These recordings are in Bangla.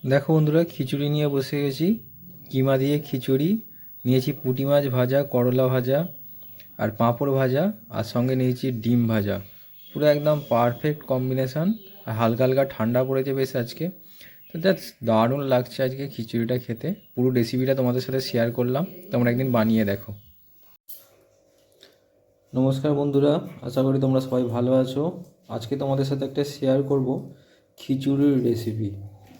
দেখো বন্ধুরা, খিচুড়ি নিয়ে বসে গেছি। কিমা দিয়ে খিচুড়ি নিয়েছি, পুঁটি মাছ ভাজা, করলা ভাজা আর পাঁপড় ভাজা, আর সঙ্গে নিয়েছি ডিম ভাজা। পুরো একদম পারফেক্ট কম্বিনেশান। আর হালকা হালকা ঠান্ডা পড়েছে বেশ আজকে। তো জাস্ট দারুণ লাগছে আজকে খিচুড়িটা খেতে। পুরো রেসিপিটা তোমাদের সাথে শেয়ার করলাম, তোমরা একদিন বানিয়ে দেখো। নমস্কার বন্ধুরা, আশা করি তোমরা সবাই ভালো আছো। আজকে তোমাদের সাথে একটা শেয়ার করব খিচুড়ির রেসিপি।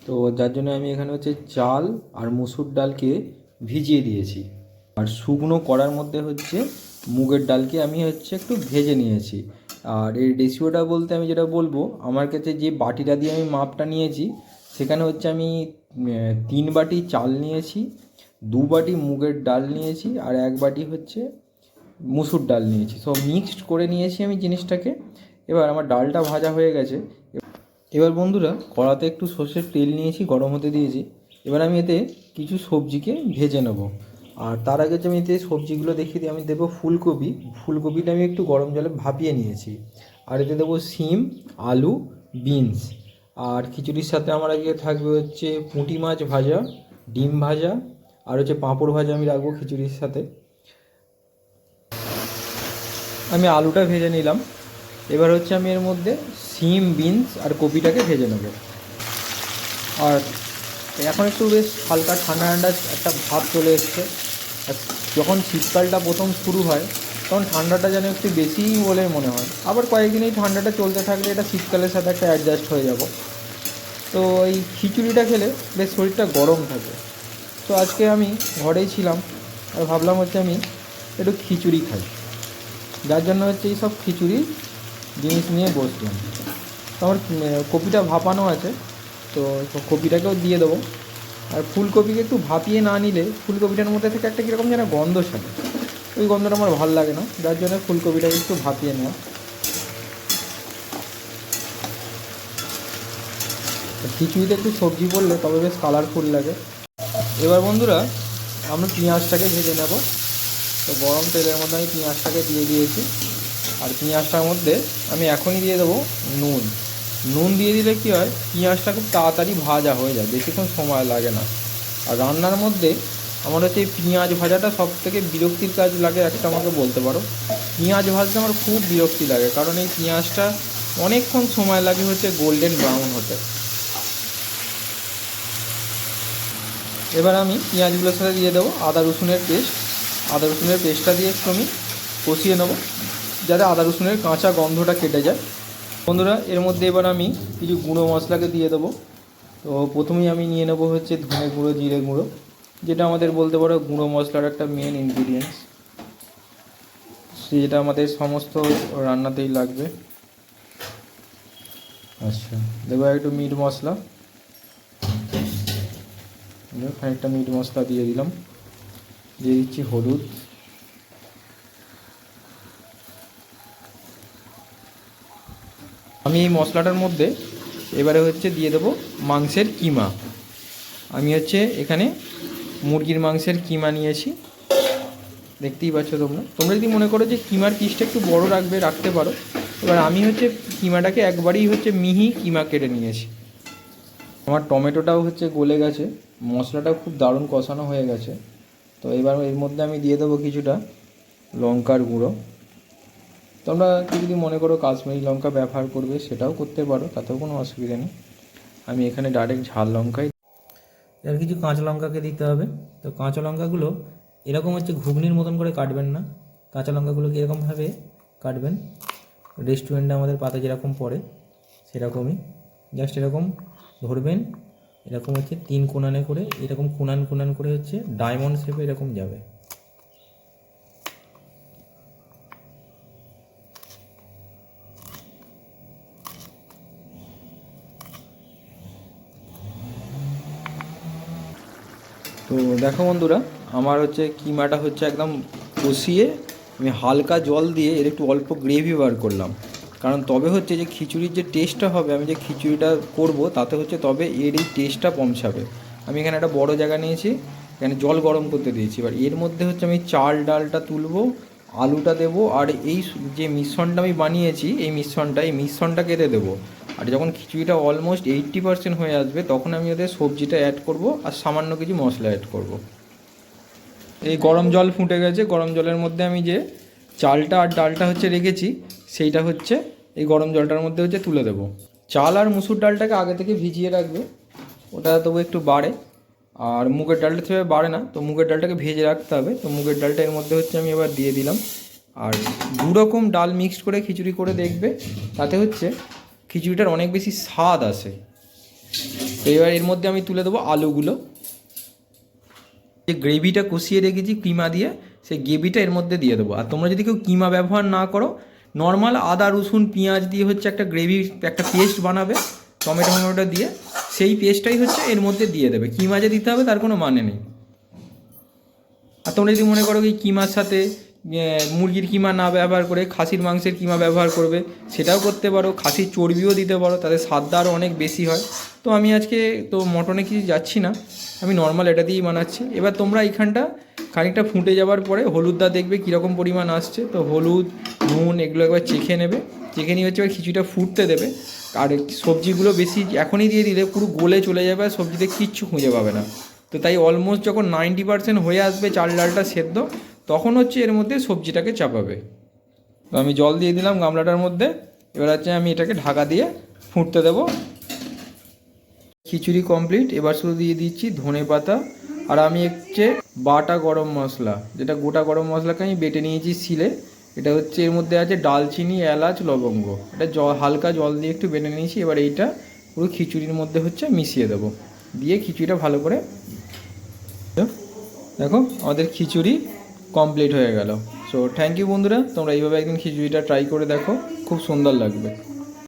তো যার জন্য আমি এখানে হচ্ছে চাল আর মুসুর ডালকে ভিজিয়ে দিয়েছি, আর শুকনো কড়ার মধ্যে হচ্ছে মুগের ডালকে আমি হচ্ছে একটু ভেজে নিয়েছি। আর এই রেসিপিটা বলতে আমি যেটা বলবো, আমার কাছে যে বাটিটা দিয়ে আমি মাপটা নিয়েছি, সেখানে হচ্ছে আমি 3 বাটি চাল নিয়েছি, 2 বাটি মুগের ডাল নিয়েছি, আর 1 বাটি হচ্ছে মুসুর ডাল নিয়েছি। সব মিক্সড করে নিয়েছি আমি জিনিসটাকে। এবার আমার ডালটা ভাজা হয়ে গেছে। এবার বন্ধুরা, কড়াতে একটু সর্ষের তেল নিয়েছি, গরম হতে দিয়েছি। এবার আমি এতে কিছু সবজিকে ভেজে নেব। আর তার আগে যে আমি এতে সবজিগুলো দেখিয়ে দিই, আমি দেবো ফুলকপি। ফুলকপিটা আমি একটু গরম জলে ভাপিয়ে নিয়েছি। আর এতে দেবো সিম, আলু, বিনস। আর খিচুড়ির সাথে আমার আজকে থাকবে হচ্ছে পুঁটি মাছ ভাজা, ডিম ভাজা, আর হচ্ছে পাঁপড় ভাজা আমি রাখবো খিচুড়ির সাথে। আমি আলুটা ভেজে নিলাম। এবার হচ্ছে আমি এর মধ্যে সিম, বিনস আর কপিটাকে ভেজে নেব। আর এখন একটু বেশ হালকা ঠান্ডা ঠান্ডা একটা ভাব চলে এসছে। আর যখন শীতকালটা প্রথম শুরু হয়, তখন ঠান্ডাটা যেন একটু বেশিই বলে মনে হয়। আবার কয়েকদিন এই ঠান্ডাটা চলতে থাকলে এটা শীতকালের সাথে একটা অ্যাডজাস্ট হয়ে যাব। তো এই খিচুড়িটা খেলে বেশ শরীরটা গরম থাকে। তো আজকে আমি ঘরেই ছিলাম, আর ভাবলাম হচ্ছে আমি একটু খিচুড়ি খাই। যার জন্য হচ্ছে এই সব খিচুড়ির জিনিস নিয়ে বসলাম। তো আমার কপিটা ভাপানো আছে, তো কপিটাকেও দিয়ে দেবো। আর ফুলকপিকে একটু ভাপিয়ে না নিলে ফুলকপিটার মধ্যে থেকে একটা কীরকম যেন গন্ধ ছাড়ে, ওই গন্ধটা আমার ভালো লাগে না। যার জন্য ফুলকপিটাকে একটু ভাপিয়ে নেওয়া। খিচুড়িতে একটু সবজি পড়লে তবে বেশ কালারফুল লাগে। এবার বন্ধুরা, আমরা পেঁয়াজটাকে ভেজে নেব। তো গরম তেলের মধ্যে আমি পেঁয়াজটাকে দিয়ে দিয়েছি। আর পেঁয়াজটার মধ্যে আমি এখনই দিয়ে দেবো নুন। নুন দিয়ে দিলে কী হয়, পেঁয়াজটা খুব তাড়াতাড়ি ভাজা হয়ে যায়, বেশিক্ষণ সময় লাগে না। আর রান্নার মধ্যে আমার হচ্ছে এই পেঁয়াজ ভাজাটা সবথেকে বিরক্তির কাজ লাগে একটা, আমাকে বলতে পারো। পেঁয়াজ ভাজতে আমার খুব বিরক্তি লাগে, কারণ এই পেঁয়াজটা অনেকক্ষণ সময় লাগে হচ্ছে গোল্ডেন ব্রাউন হতে। এবার আমি পেঁয়াজগুলোর সাথে দিয়ে দেবো আদা রসুনের পেস্ট। আদা রসুনের পেস্টটা দিয়ে একটু আমি কষিয়ে নেবো, যাতে আদা রসুনের কাঁচা গন্ধটা কেটে যায়। বন্ধুরা, এর মধ্যে এবার আমি কিছু গুঁড়ো মশলাকে দিয়ে দেবো। তো প্রথমেই আমি নিয়ে নেবো হচ্ছে ধনে গুঁড়ো, জিরে গুঁড়ো, যেটা আমাদের বলতে পারো গুঁড়ো মশলার একটা মেন ইনগ্রিডিয়েন্টস, যেটা আমাদের সমস্ত রান্নাতেই লাগবে। আচ্ছা, দেবো একটু মিট মশলা, খানিকটা মিট মশলা দিয়ে দিলাম। দিয়ে দিচ্ছি হলুদ। আমি এই মশলাটার মধ্যে এবারে হচ্ছে দিয়ে দেবো মাংসের কিমা। আমি হচ্ছে এখানে মুরগির মাংসের কিমা নিয়েছি, দেখতেই পাচ্ছ তোমরা। তোমরা যদি মনে করো যে কিমার পিসটা একটু বড় রাখতে পারো। এবার আমি হচ্ছে কিমাটাকে একবারেই হচ্ছে মিহি কিমা কেটে নিয়েছি। আমার টমেটোটাও হচ্ছে গলে গেছে, মশলাটাও খুব দারুণ কষানো হয়ে গেছে। তো এবার এর মধ্যে আমি দিয়ে দেবো কিছুটা লঙ্কার গুঁড়ো। তোমরা যদি মনে করো কাশ্মীরি লঙ্কা ব্যবহার করবে, সেটাও করতে পারো, তাতেও কোনো অসুবিধা নেই। আমি এখানে ডাইরেক্ট ঝাল লঙ্কাই। এবার কিছু কাঁচা লঙ্কাকে দিতে হবে। তো কাঁচা লঙ্কাগুলো এরকম হচ্ছে ঘুগনির মতন করে কাটবেন না, কাঁচা লঙ্কাগুলোকে এরকমভাবে কাটবেন, রেস্টুরেন্টে আমাদের পাতে যেরকম পড়ে সেরকমই। জাস্ট এরকম ধরবেন, এরকম হচ্ছে 3 কোণানে করে, এরকম কোণান কোণান করে হচ্ছে ডায়মন্ড শেপে এরকম যাবে। তো দেখো বন্ধুরা, আমার হচ্ছে কিমাটা হচ্ছে একদম কষিয়ে আমি হালকা জল দিয়ে এর একটু অল্প গ্রেভি বার করলাম। কারণ তবে হচ্ছে যে খিচুড়ির যে টেস্টটা হবে, আমি যে খিচুড়িটা করব তাতে হচ্ছে তবে এর এই টেস্টটা পৌঁছাবে। আমি এখানে একটা বড় জায়গা নিয়েছি, এখানে জল গরম করতে দিয়েছি। এবার এর মধ্যে হচ্ছে আমি চাল ডালটা তুলবো, আলুটা দেবো, আর এই যে মিশ্রণটা আমি বানিয়েছি এই মিশ্রণটাকে এতে দেবো। আর যখন খিচুড়িটা অলমোস্ট 80% হয়ে আসবে তখন আমি ওদের সবজিটা অ্যাড করব আর সামান্য কিছু মশলা অ্যাড করব। এই গরম জল ফুটে গেছে, গরম জলের মধ্যে আমি যে চালটা আর ডালটা হচ্ছে রেখেছি সেইটা হচ্ছে এই গরম জলটার মধ্যে হচ্ছে তুলে দেবো। চাল আর মুসুর ডালটাকে আগে থেকে ভিজিয়ে রাখবে, ওটা তবু একটু বাড়ে। আর মুগের ডালটা সেভাবে বাড়ে না, তো মুগের ডালটাকে ভেজে রাখতে হবে। তো মুগের ডালটা এর মধ্যে হচ্ছে আমি এবার দিয়ে দিলাম। আর দু রকম ডাল মিক্সড করে খিচুড়ি করে দেখবে, তাতে হচ্ছে খিচুড়িটার অনেক বেশি স্বাদ আসে। তো এবার এর মধ্যে আমি তুলে দেবো আলুগুলো। যে গ্রেভিটা কষিয়ে রেখেছি কিমা দিয়ে, সেই গ্রেভিটা এর মধ্যে দিয়ে দেবো। আর তোমরা যদি কেউ কিমা ব্যবহার না করো, নর্মাল আদা রসুন পেঁয়াজ দিয়ে হচ্ছে একটা গ্রেভি, একটা পেস্ট বানাবে টমেটো দিয়ে, সেই পেস্টটাই হচ্ছে এর মধ্যে দিয়ে দেবে। কিমা যে দিতে হবে তার কোনো মানে নেই। আর তোমরা যদি মনে করো এই কিমার সাথে মুরগির কিমা না ব্যবহার করে খাসির মাংসের কিমা ব্যবহার করবে, সেটাও করতে পারো। খাসির চর্বিও দিতে পারো, তাদের স্বাদটা আরও অনেক বেশি হয়। তো আমি আজকে তো মটনে কিছু যাচ্ছি না, আমি নর্মাল এটা দিয়েই বানাচ্ছি। এবার তোমরা এইখানটা খানিকটা ফুটে যাওয়ার পরে হলুদটা দেখবে কীরকম পরিমাণ আসছে, তো হলুদ নুন এগুলো একবার চেখে নেবে। চেখে নিয়ে হচ্ছে এবার খিচুড়িটা ফুটতে দেবে। আর সবজিগুলো বেশি এখনই দিয়ে দিলে পুরো গলে চলে যাবে, আর সবজিতে কিচ্ছু খুঁজে পাবে না। তো তাই অলমোস্ট যখন 90% হয়ে আসবে চাল ডালটা সেদ্ধ, তখন হচ্ছে এর মধ্যে সবজিটাকে চাপাবে। তো আমি জল দিয়ে দিলাম গামলাটার মধ্যে। এবার হচ্ছে আমি এটাকে ঢাকা দিয়ে ফুটতে দেবো। খিচুড়ি কমপ্লিট। এবার শুধু দিয়ে দিচ্ছি ধনে পাতা, আর আমি হচ্ছে বাটা গরম মশলা, যেটা গোটা গরম মশলাকে আমি বেটে নিয়েছি শিলে। এটা হচ্ছে এর মধ্যে আছে ডালচিনি এলাচ লবঙ্গ, এটা হালকা জল দিয়ে একটু বেটে নিয়েছি। এবার এইটা পুরো খিচুড়ির মধ্যে হচ্ছে মিশিয়ে দেবো, দিয়ে খিচুড়িটা ভালো করে। দেখো আমাদের খিচুড়ি কমপ্লিট হয়ে গেল। সো থ্যাংক ইউ বন্ধুরা, তোমরা এইভাবে একদিন খিচুড়িটা ট্রাই করে দেখো, খুব সুন্দর লাগবে।